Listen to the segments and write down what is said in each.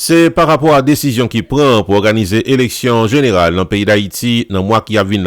C'est par rapport à la décision qui prend pour organiser élection générale dans le pays d'Haïti dans le mois qui a venu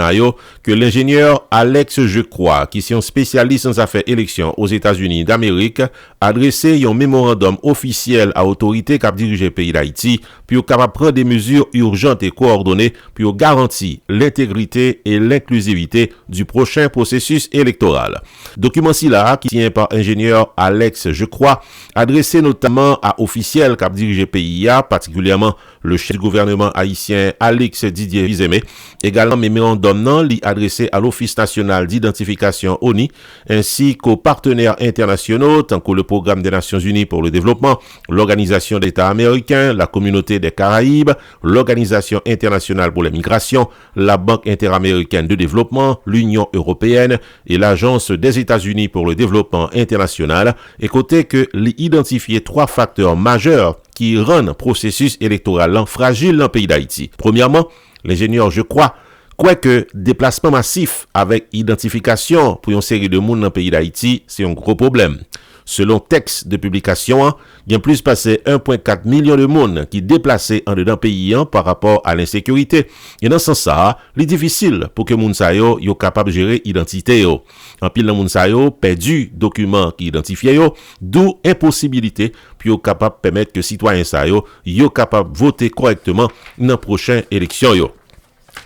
que l'ingénieur Alex Jecroix, qui est un spécialiste en affaires élections aux États-Unis d'Amérique, a adressé un mémorandum officiel à l'autorité qui a dirigé le pays d'Haïti pour capable prendre des mesures urgentes et coordonnées pour garantir l'intégrité et l'inclusivité du prochain processus électoral. Document là qui tient par ingénieur Alex Jecroix, adressé notamment à officiels qui a dirigé le pays, particulièrement le chef du gouvernement haïtien Alex Didier Vizeme, également mémorandum non li adressé à l'Office national d'identification ONI, ainsi qu'aux partenaires internationaux, tant que le Programme des Nations Unies pour le développement, l'Organisation d'États américains, la Communauté des Caraïbes, l'Organisation internationale pour les migrations, la Banque interaméricaine de développement, l'Union européenne et l'Agence des États-Unis pour le développement international, et côté que l'identifier trois facteurs majeurs qui rendent processus électoral fragile dans le pays d'Haïti. Premièrement, l'ingénieur Jecroix croit que déplacement massif avec identification pour une série de monde dans le pays d'Haïti, c'est un gros problème. Selon texte de publication, il y a plus passé 1,4 million de monde qui déplacé en dedans pays par rapport à l'insécurité. Et dans ce sens, il est difficile pour que moun sa yo capable de gérer l'identité yo. En pile moun sa yo perdu documents qui identifient yo, d'où impossibilité pour yo capable permettre que citoyens sa yo capable voter correctement dans prochaine élection yo.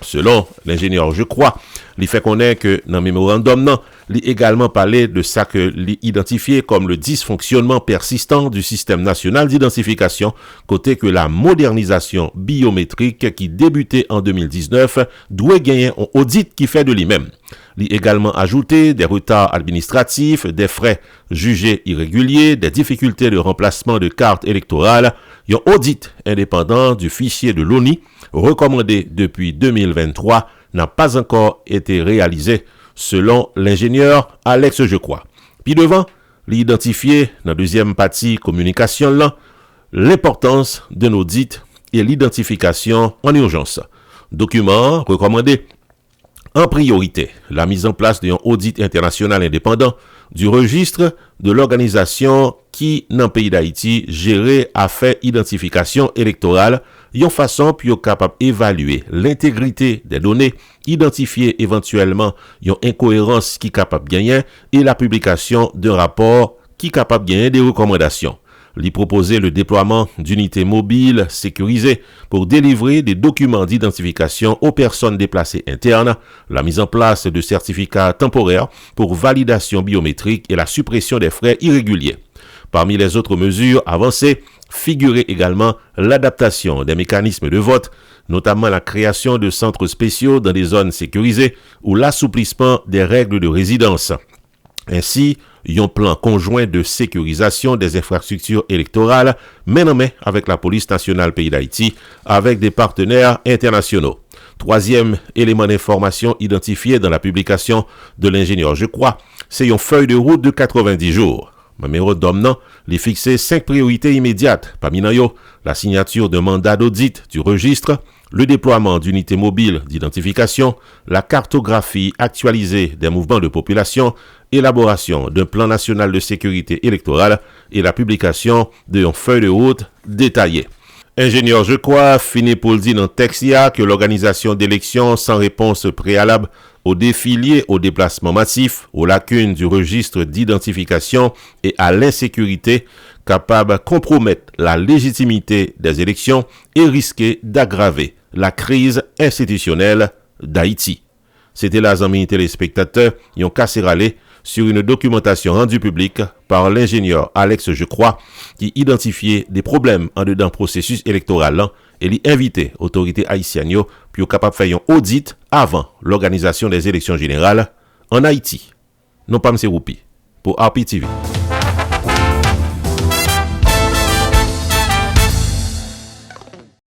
Selon l'ingénieur Jecroix, il fait connaître que dans le mémorandum, il également parlé de ça que l'identifié comme le dysfonctionnement persistant du système national d'identification, côté que la modernisation biométrique qui débutait en 2019 doit gagner un audit qui fait de lui-même. Il également ajouté des retards administratifs, des frais jugés irréguliers, des difficultés de remplacement de cartes électorales, un audit indépendant du fichier de l'ONI recommandé depuis 2023 n'a pas encore été réalisé selon l'ingénieur Alex Jecroix. Puis devant, l'identifier dans la deuxième partie communication là, l'importance d'un audit et l'identification en urgence. Document recommandé en priorité la mise en place d'un audit international indépendant du registre de l'organisation qui, dans le pays d'Haïti, gérait affaires identification électorale, yon façon pour capable évaluer l'intégrité des données, identifier éventuellement yon incohérence qui capable gagner et la publication d'un rapport qui capable gagner des recommandations. Lui proposer le déploiement d'unités mobiles sécurisées pour délivrer des documents d'identification aux personnes déplacées internes, la mise en place de certificats temporaires pour validation biométrique et la suppression des frais irréguliers. Parmi les autres mesures avancées, figurait également l'adaptation des mécanismes de vote, notamment la création de centres spéciaux dans des zones sécurisées ou l'assouplissement des règles de résidence. Ainsi, un plan conjoint de sécurisation des infrastructures électorales main en main avec la police nationale pays d'Haïti, avec des partenaires internationaux. Troisième élément d'information identifié dans la publication de l'ingénieur Jecroix, c'est une feuille de route de 90 jours. Numéro d'homme, les fixer 5 priorités immédiates. Parmi eux, la signature d'un mandat d'audit du registre, le déploiement d'unités mobiles d'identification, la cartographie actualisée des mouvements de population, élaboration d'un plan national de sécurité électorale et la publication d'une feuille de route détaillée. Ingénieur Jecroix finit pour le dire dans le texte que l'organisation d'élections sans réponse préalable aux défis liés au déplacement massif, aux lacunes du registre d'identification et à l'insécurité capable de compromettre la légitimité des élections et risquer d'aggraver la crise institutionnelle d'Haïti. C'était là, amis téléspectateurs, yon cassé râlé sur une documentation rendue publique par l'ingénieur Alex Jecroix qui identifiait des problèmes en dedans processus électoral et lui invitait autorités haïtiennes pour capable faire un audit avant l'organisation des élections générales en Haïti. Non pas M. Roupi pour RPTV.